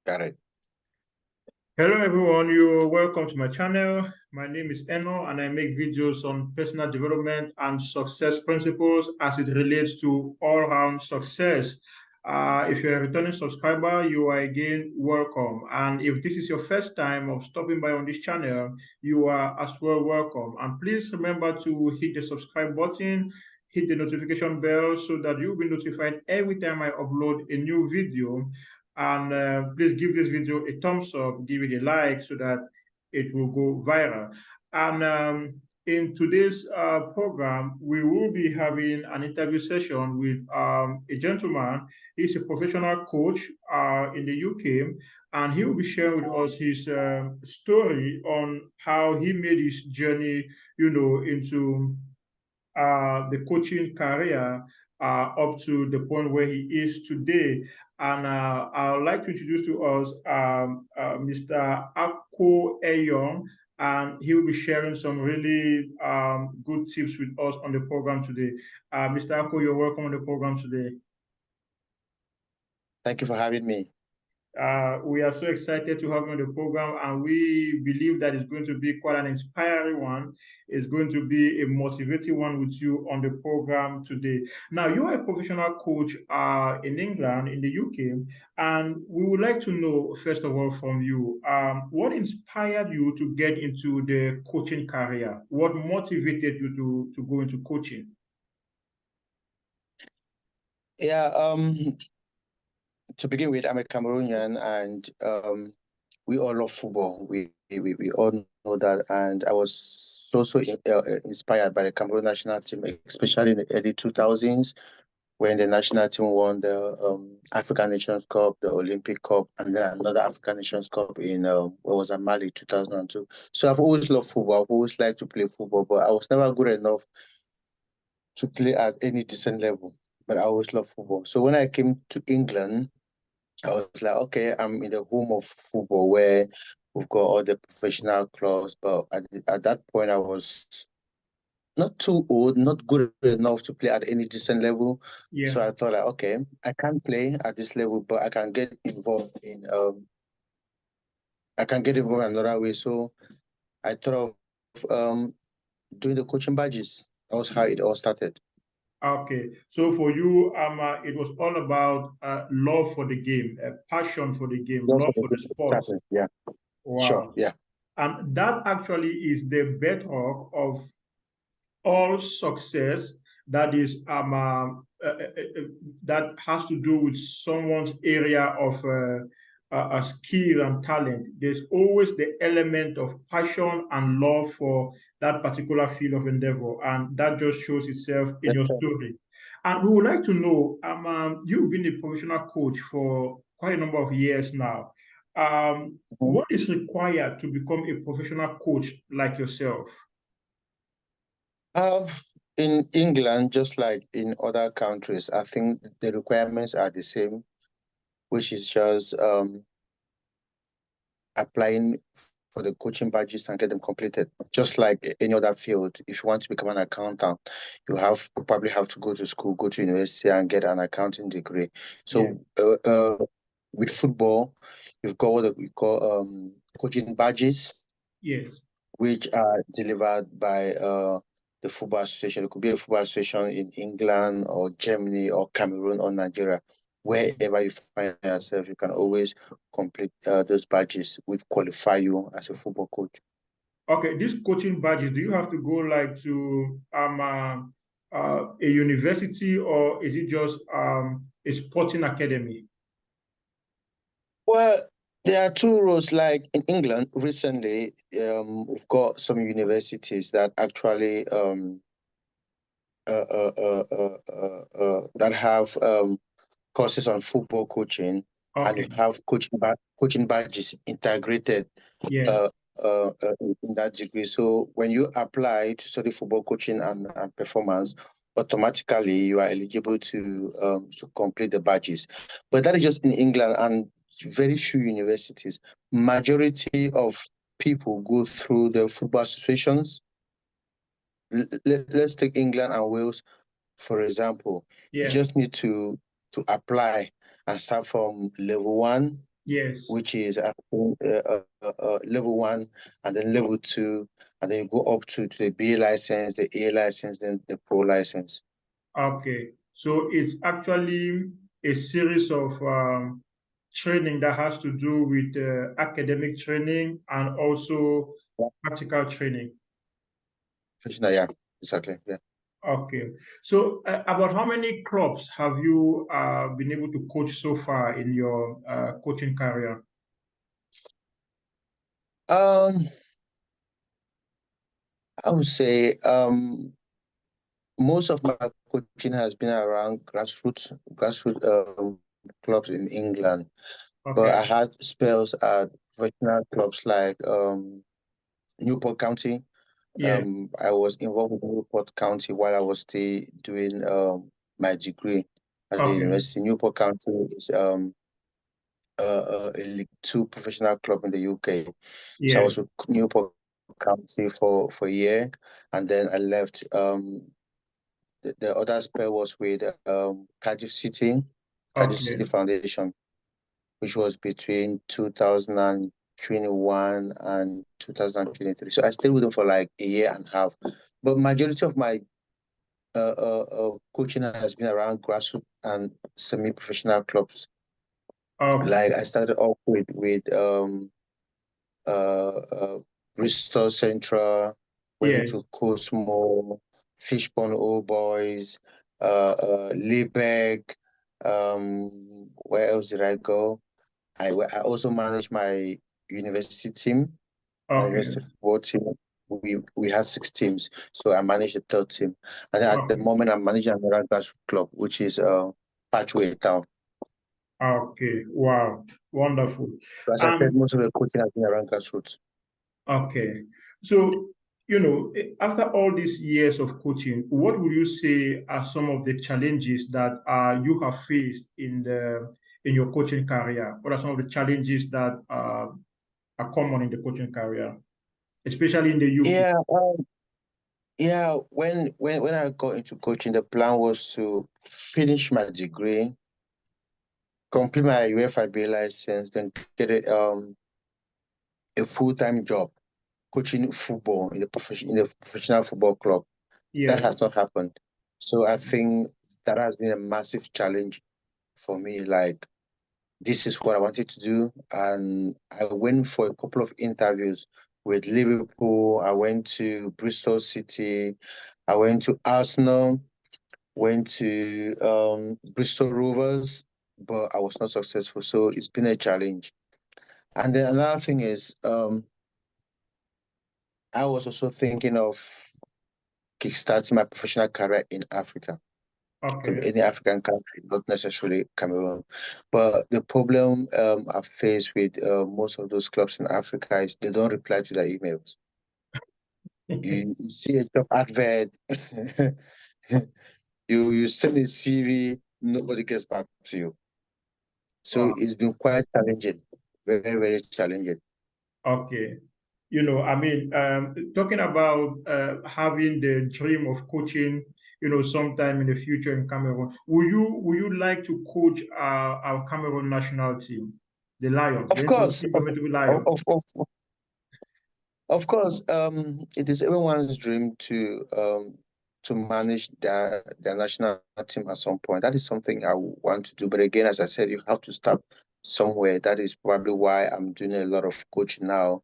Got it. Hello everyone, you're welcome to my channel. My name is Eno and I make videos on personal development and success principles as it relates to all-round success. If you're a returning subscriber, you are again welcome. And if this is your first time of stopping by on this channel, you are as well welcome. And please remember to hit the subscribe button, hit the notification bell so that you'll be notified every time I upload a new video. And please give this video a thumbs up, give it a like so that it will go viral. And in today's program, we will be having an interview session with a gentleman. He's a professional coach in the UK, and he will be sharing with us his story on how he made his journey, into the coaching career up to the point where he is today. And I would like to introduce to us Mr. Akko Eyong, and he will be sharing some really good tips with us on the program today. Mr. Akko, you're welcome on the program today. Thank you for having me. We are so excited to have you on the program, and we believe that it's going to be quite an inspiring one. It's going to be a motivating one with you on the program today. Now, you are a professional coach in England, in the UK, and we would like to know, first of all, from you, what inspired you to get into the coaching career? What motivated you to go into coaching? Yeah, to begin with, I'm a Cameroonian and we all love football. We all know that. And I was so inspired by the Cameroon national team, especially in the early 2000s when the national team won the African Nations Cup, the Olympic Cup, and then another African Nations Cup in what was it, Mali 2002. So I've always loved football. I've always liked to play football, but I was never good enough to play at any decent level. But I always loved football. So when I came to England, I was like, okay, I'm in the home of football where we've got all the professional clubs. But at that point, I was not too old, not good enough to play at any decent level. Yeah. So I thought, like, okay, I can't play at this level, but I can get involved in another way. So I thought of doing the coaching badges. That was how it all started. Okay, so for you, it was all about love for the game, passion for the game, That's love what for the it sport. started. Yeah, sure. Wow. Yeah. And that actually is the bedrock of all success that is that has to do with someone's area of a skill and talent. There's always the element of passion and love for that particular field of endeavor, and that just shows itself in Yes, your sir. story. And we would like to know, you've been a professional coach for quite a number of years now. Mhm. What is required to become a professional coach like yourself? Uh, in England, just like in other countries, I think the requirements are the same, which is just applying for the coaching badges and get them completed. Just like any other field, if you want to become an accountant, you probably have to go to school, go to university, and get an accounting degree. Yeah. So with football, you've got what we call coaching badges, Yes. which are delivered by the football association. It could be a football association in England or Germany or Cameroon or Nigeria. Wherever you find yourself, you can always complete those badges, which qualify you as a football coach. Okay, these coaching badges, do you have to go like to a university, or is it just a sporting academy? Well, there are two roles. Like in England, recently, we've got some universities that actually that have courses on football coaching, and you Okay. have coaching badges integrated Yeah. uh, in that degree. So when you apply to study football coaching and performance, automatically you are eligible to complete the badges. But that is just in England and very few universities. Majority of people go through the football associations. Let's take England and Wales for example. You Yeah. just need to apply and start from level one. Yes. which is level one, and then level two, and then you go up to the B license, the A license, then the Pro license. Okay. So it's actually a series of training that has to do with academic training and also Yeah. practical training. Professional, yeah, exactly. Yeah. Okay. So about how many clubs have you been able to coach so far in your coaching career? Um, I would say most of my coaching has been around grassroots clubs in England, but I Okay. had spells at professional clubs like Newport County. Yeah. I was involved with Newport County while I was still doing my degree at the Okay. university. Newport County is a League Two professional club in the UK. So I Yes. was with Newport County for a year, and then I left. The other spell was with Cardiff City Okay. Foundation, which was between 2021 and 2023. So I stayed with them for like a year and a half. But majority of my coaching has been around grassroots and semi-professional clubs. Like Okay. I started off with uh, Bristol Central, went Yes. to Cosmo, Fishbone Old Boys, Liebeck. Where else did I go? I also managed my university team, my Okay. university football team. We had 6 teams, so I managed the third team. And then at the Okay. moment, I'm managing another grassroots club, which is Patchway Town. Okay. Wow. Wonderful. So as I said, And most of the coaching has been around grassroots. okay. So, after all these years of coaching, what would you say are some of the challenges that you have faced in your coaching career? What are some of the challenges that are common in the coaching career, especially in the UK? Yeah, yeah. When I got into coaching, the plan was to finish my degree, complete my UFIB license, then get a full-time job coaching football in the professional football club. That Yes. has not happened. So I think that has been a massive challenge for me. Like, this is what I wanted to do. And I went for a couple of interviews with Liverpool. I went to Bristol City. I went to Arsenal, went to Bristol Rovers, but I was not successful. So it's been a challenge. And then another thing is, I was also thinking of kickstarting my professional career in Africa. Could be Okay. any African country, not necessarily Cameroon. But the problem I've faced with most of those clubs in Africa is they don't reply to their emails. You see a job advert, you send a CV, nobody gets back to you. So Wow. it's been quite challenging, very, very challenging. Okay. I mean, talking about having the dream of coaching, sometime in the future in Cameroon, would you like to coach our Cameroon national team, the Lions, Of the course, indomitable of, Lions? of, of, Of course, it is everyone's dream to manage their national team at some point. That is something I want to do. But again, as I said, you have to start somewhere. That is probably why I'm doing a lot of coaching now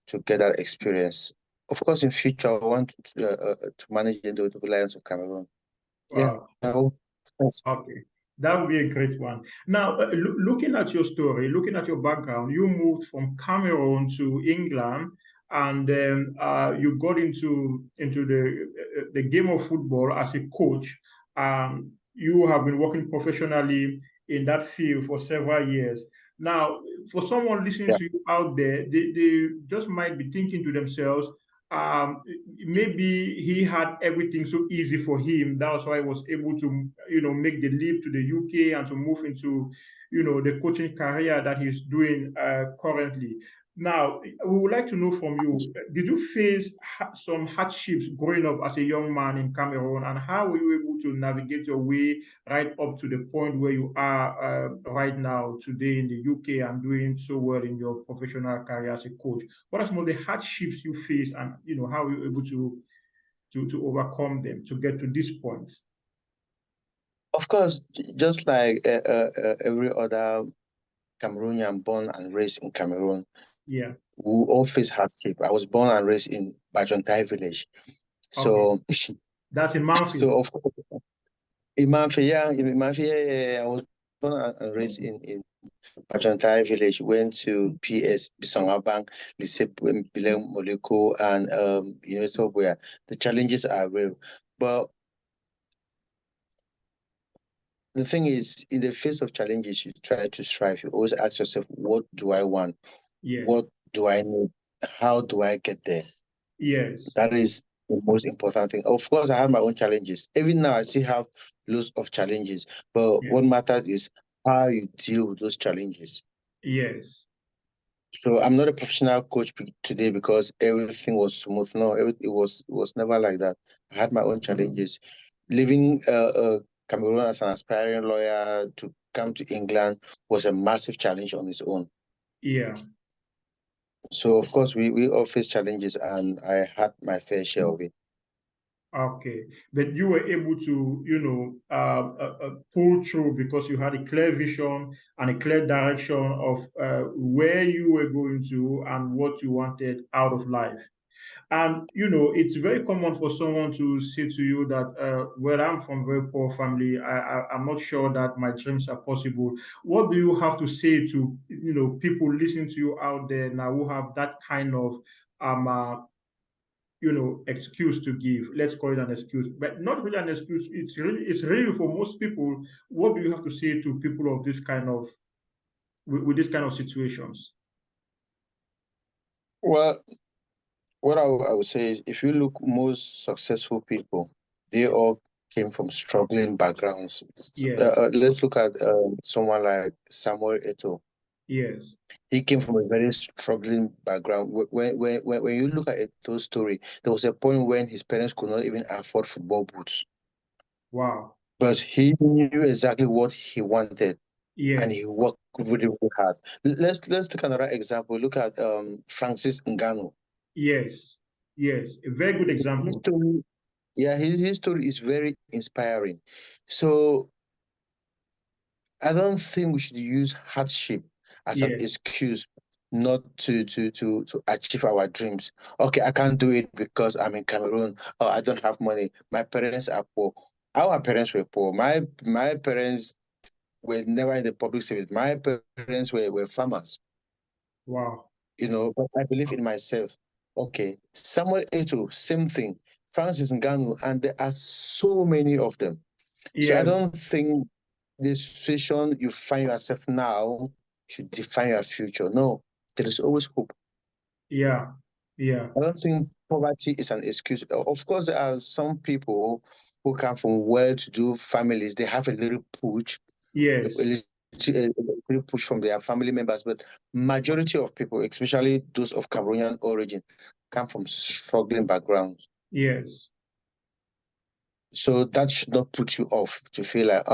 to get that experience. Of course, in future, I want to manage the Lions of Cameroon. Yeah, Wow. I hope. Thanks. Okay, that would be a great one. Now, looking at your story, looking at your background, you moved from Cameroon to England, and then you got into the game of football as a coach. You have been working professionally in that field for several years. Now, for someone listening Yeah, to you out there, they just might be thinking to themselves, um, maybe he had everything so easy for him. That's why he was able to, make the leap to the UK and to move into, the coaching career that he's doing currently. Now, we would like to know from you, did you face some hardships growing up as a young man in Cameroon, and how were you able to navigate your way right up to the point where you are right now, today in the UK, and doing so well in your professional career as a coach? What are some of the hardships you faced, and how were you able to overcome them to get to this point? Of course, just like every other Cameroonian born and raised in Cameroon, Yeah. we all face hardship. I was born and raised in Bajontai village. Okay. So, That's in Manfi. so of course, in Manfi, I was born and raised in Bajontai village. Went to PS Bisonga Bank, Lycée Bileng Moleko, and University of where the challenges are real. But the thing is, in the face of challenges, you try to strive. You always ask yourself, what do I want? Yeah. What do I need? How do I get there? Yes. That is the most important thing. Of course, I have my own challenges. Even now, I still have lots of challenges. But what Yes. matters is how you deal with those challenges. Yes. So I'm not a professional coach today because everything was smooth. No, it was never like that. I had my own challenges. Living Cameroon as an aspiring lawyer to come to England was a massive challenge on its own. Yeah. So of course we all face challenges, and I had my fair share of it. Okay, but you were able to, pull through because you had a clear vision and a clear direction of where you were going to and what you wanted out of life. And it's very common for someone to say to you that, well, I'm from a very poor family. I'm not sure that my dreams are possible. What do you have to say to people listening to you out there now who have that kind of excuse to give? Let's call it an excuse, but not really an excuse. It's really for most people. What do you have to say to people of this kind of with this kind of situations? Well, what I would say is if you look most successful people, they all came from struggling backgrounds. Yes, Let's look at someone like Samuel Eto'o. yes, He came from a very struggling background. When you look at Eto's story, there was a point when his parents could not even afford football boots. wow, But he knew exactly what he wanted, and yes, he worked really, really hard. Let's take another example. Look at Francis Ngannou. yes, yes. A very good His example. story, yeah, his story is very inspiring. So I don't think we should use hardship as an Yes, excuse not to achieve our dreams. Okay, I can't do it because I'm in Cameroon. Oh, I don't have money. My parents are poor. Our parents were poor. My parents were never in the public service. My parents were farmers, wow, but I believe in myself. Okay, Samuel Eto'o, same thing. Francis Ngannou, and there are so many of them. So I yes, don't think the situation you find yourself now should define your future. No, there is always hope. yeah, yeah, I don't think poverty is an excuse. Of course, there are some people who come from well-to-do families. They have a little push, yes, a little push from their family members, but majority of people, especially those of Cameroonian origin, come from struggling backgrounds. yes, So that should not put you off to feel like,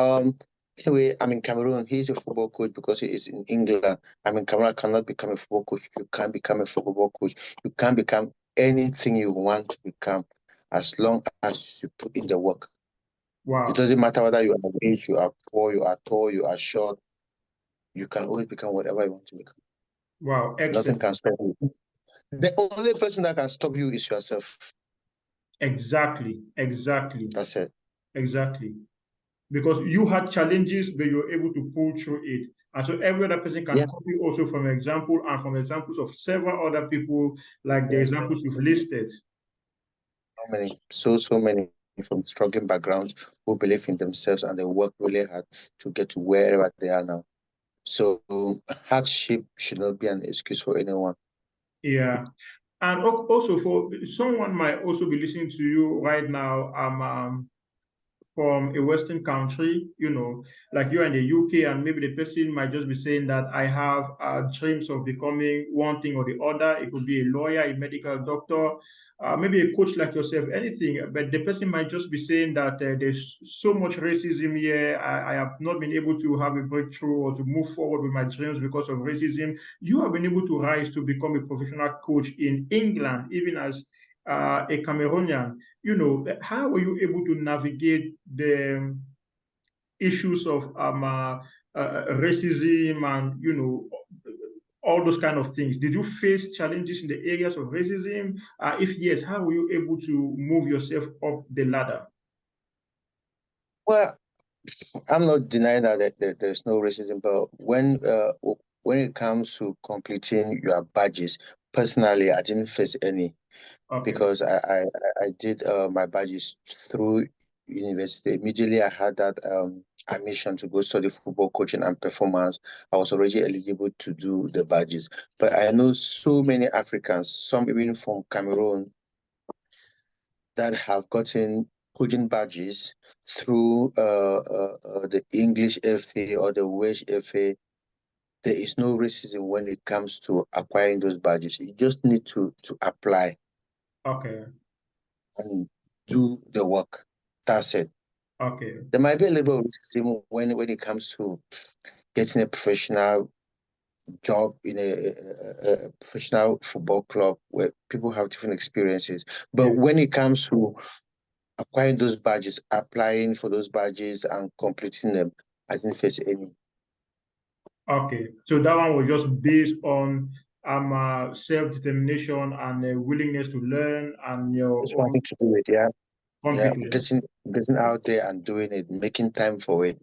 anyway, I'm in Cameroon. He's a football coach because he is in England. I'm in Cameroon. I cannot become a football coach. You can't become a football coach. You can't become anything you want to become as long as you put in the work. It wow, doesn't matter whether you are rich, you are poor, you are tall, you are short. You can always become whatever you want to become. wow, Nothing excellent. can stop you. The only person that can stop you is yourself. Exactly, exactly, That's it. exactly. Because you had challenges, but you were able to pull through it. And so every other person can Yeah. copy also from example and from examples of several other people, like the Yes. examples you've listed. So many, so many from struggling backgrounds who believe in themselves and they work really hard to get to wherever they are now. So hardship should not be an excuse for anyone. Yeah. And also for someone might also be listening to you right now. from a Western country, like you're in the UK, and maybe the person might just be saying that I have dreams of becoming one thing or the other. It could be a lawyer, a medical doctor, maybe a coach like yourself, anything. But the person might just be saying that there's so much racism here. I have not been able to have a breakthrough or to move forward with my dreams because of racism. You have been able to rise to become a professional coach in England, even as a Cameroonian. How were you able to navigate the issues of racism and all those kind of things? Did you face challenges in the areas of racism? If yes, how were you able to move yourself up the ladder? Well, I'm not denying that there's no racism, but when it comes to completing your badges, personally, I didn't face any Okay, because I did my badges through university. Immediately, I had that admission to go study football coaching and performance. I was already eligible to do the badges. But I know so many Africans, some even from Cameroon, that have gotten coaching badges through the English FA or the Welsh FA. There is no racism when it comes to acquiring those badges. You just need to apply okay, and do the work. That's it. okay. There might be a little bit of racism when it comes to getting a professional job in a professional football club where people have different experiences. But Yeah. when it comes to acquiring those badges, applying for those badges and completing them, I didn't face any. Okay. So that one was just based on self-determination and a willingness to learn and your Just own wanting to do it, yeah. Yeah, competence. getting out there and doing it, making time for it.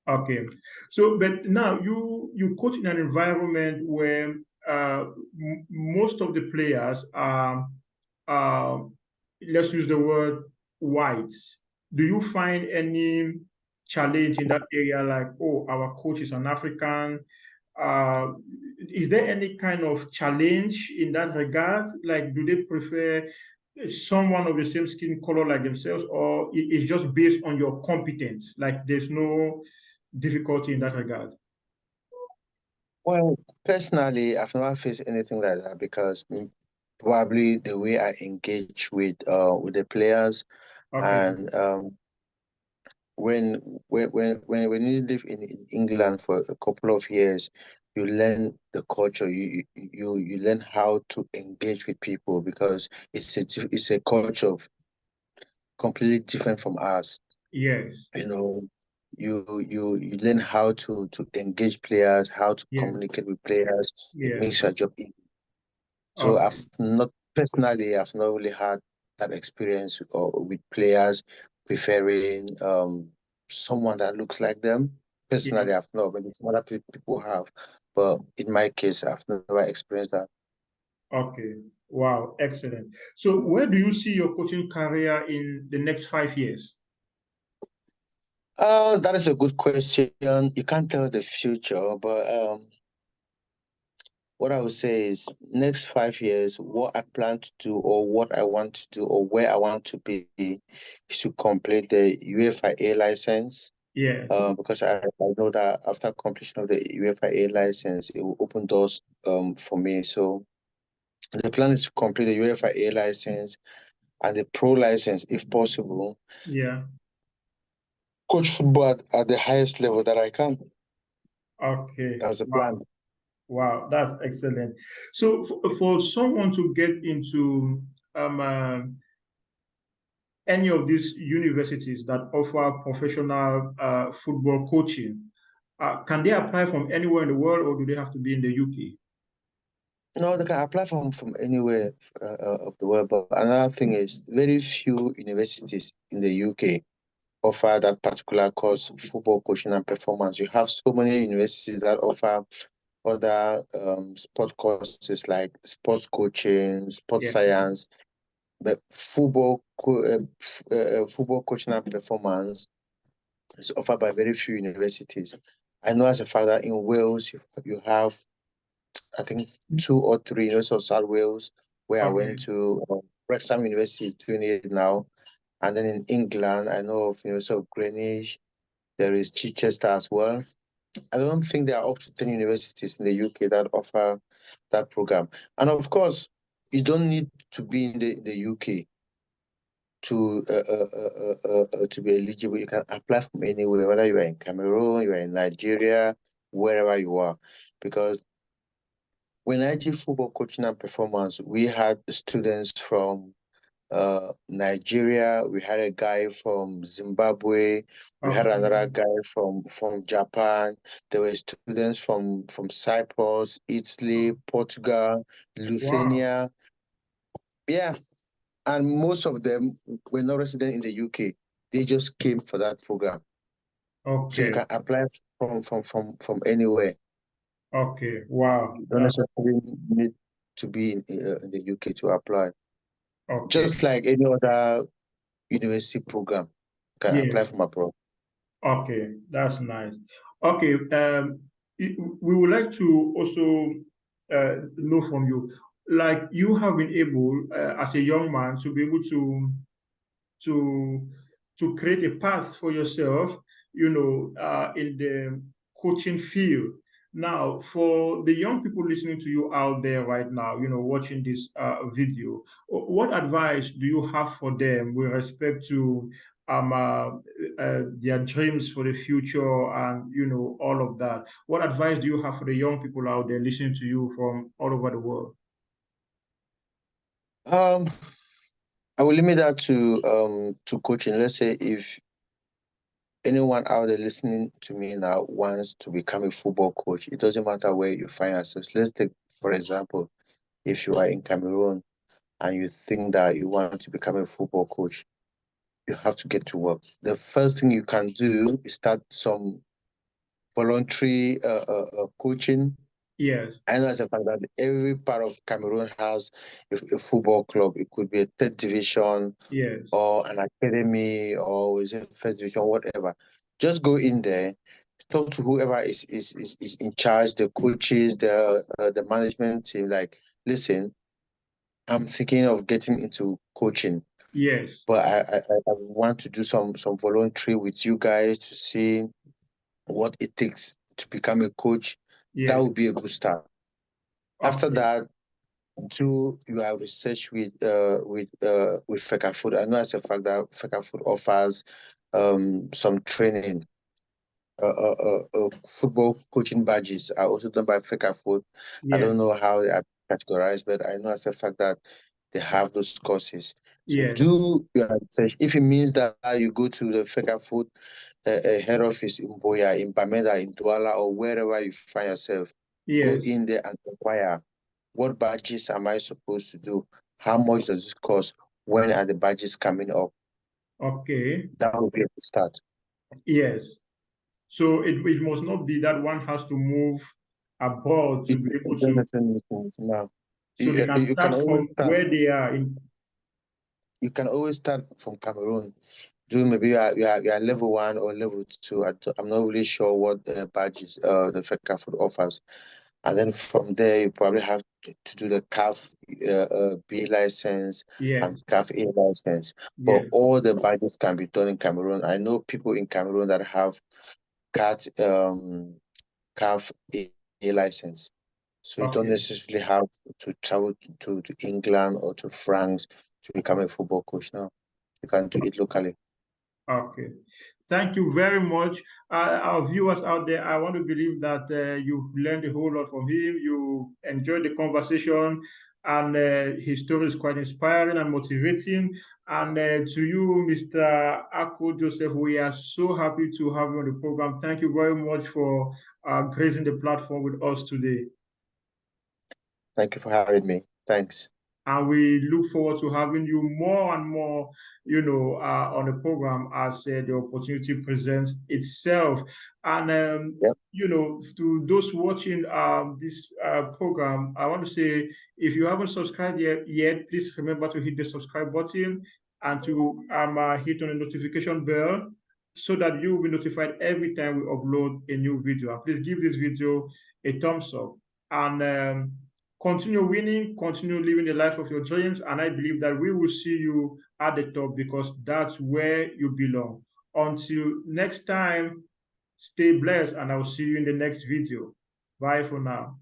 Okay. So, but now you coach in an environment where most of the players are, uh, let's use the word whites. Do you find any challenge in that area? Like, oh, our coach is an African. Uh, is there any kind of challenge in that regard? Like, do they prefer someone of the same skin color like themselves, or it's just based on your competence? Like, there's no difficulty in that regard. Well, personally, I've never faced anything like that because probably the way I engage with the players Okay. and when when you live in England for a couple of years, you learn the culture. You learn how to engage with people because it's a culture completely different from ours. Yes. You know, you learn how to engage players, how to Yeah. communicate with players. It Yeah. makes your job easy. So Okay. I've not really had that experience or with players preferring someone that looks like them. Yeah. Personally, I've not. Maybe some other people have, but in my case, I've never experienced that. Okay. Wow. Excellent. So, where do you see your coaching career in the next 5 years? That is a good question. You can't tell the future, but what I would say is next 5 years, what I plan to do or what I want to do or where I want to be is to complete the UEFA A license. Yeah. Because I know that after completion of the UEFA A license, it will open doors for me. So the plan is to complete the UEFA A license and the pro license if possible. Yeah. Coach football at the highest level that I can. Okay. That's the plan. Wow. Wow. That's excellent. So, for someone to get into um, uh, any of these universities that offer professional football coaching, can they apply from anywhere in the world, or do they have to be in the UK? No, they can apply from anywhere of the world. But another thing is, very few universities in the UK offer that particular course, football coaching and performance. You have so many universities that offer other sport courses like sports coaching, sports Yeah. science, but football coaching and performance is offered by very few universities. I know as a father in Wales, you have I think two or three University of South Wales, where I went Okay. to Wrexham University doing it now. And then in England, I know of University of Greenwich. There is Chichester as well. I don't think there are up to 10 universities in the UK that offer that program. And of course, you don't need to be in the UK to be eligible. You can apply from anywhere, whether you are in Cameroon, you are in Nigeria, wherever you are. Because when I did football coaching and performance, we had students from Nigeria, we had a guy from Zimbabwe, we had Okay. another guy from Japan. There were students from Cyprus, Italy, Portugal, Wow. Lithuania. Yeah, and most of them were not resident in the UK. They just came for that program. So you Okay. can apply from anywhere. Okay. Wow. You don't necessarily need to be in the UK to apply. Okay. Just like any other university program, you can apply Yes. from abroad. Okay. That's nice. Okay. We would like to also know from you, like you have been able, as a young man, to be able to to create a path for yourself, in the coaching field. Now, for the young people listening to you out there right now, watching this video, what advice do you have for them with respect to their dreams for the future and all of that? What advice do you have for the young people out there listening to you from all over the world? Um, I will limit that to coaching. Let's say if anyone out there listening to me now wants to become a football coach, it doesn't matter where you find yourself. Let's take, for example, if you are in Cameroon and you think that you want to become a football coach, you have to get to work. The first thing you can do is start some voluntary coaching. Yes, I know as a fact that every part of Cameroon has a football club. It could be a third division yes, or an academy or is it first division, whatever. Just go in there, talk to whoever is in charge, the coaches, the management team. Like, listen, I'm thinking of getting into coaching, yes, but I want to do some voluntary with you guys to see what it takes to become a coach. That yes. would be a good start. After Okay, that, do your research with Feka Food. I know as a fact that Feka Food offers some training. Football coaching badges are also done by Feka Food. I don't yes, know how they are categorized, but I know as a fact that they have those courses. So yes, do your research. If it means that you go to the Feka Food head office in Boya, in Bamenda, in Douala, or wherever you find yourself, go yes. in there and inquire. What badges am I supposed to do? How much does this cost? When are the badges coming up? Okay, That will be a good start. yes. So it must not be that one has to move abroad to It be able doesn't to, necessarily make sense now. so they can You can start always from start. where they are in. You can always start from Cameroon. Do maybe you are level one or level two. I'm not really sure what badges the FECA food offers. And then from there, you probably have to do the CAF B license and Yes, CAF A license. But yes. all the badges can be done in Cameroon. I know people in Cameroon that have CAT CAF A license. So you don't Okay, necessarily have to travel to England or to France to become a football coach now. You can do it locally. okay. Thank you very much. Our viewers out there, I want to believe that you learned a whole lot from him. You enjoyed the conversation, and his story is quite inspiring and motivating. And to you, Mr. Akko Joseph, we are so happy to have you on the program. Thank you very much for gracing the platform with us today. Thank you for having me. Thanks. And we look forward to having you more and more, on the program as the opportunity presents itself. And Yep. to those watching this program, I want to say, if you haven't subscribed yet, please remember to hit the subscribe button and to hit on the notification bell so that you will be notified every time we upload a new video. And please give this video a thumbs up. And Continue winning, continue living the life of your dreams, and I believe that we will see you at the top because that's where you belong. Until next time, stay blessed, and I'll see you in the next video. Bye for now.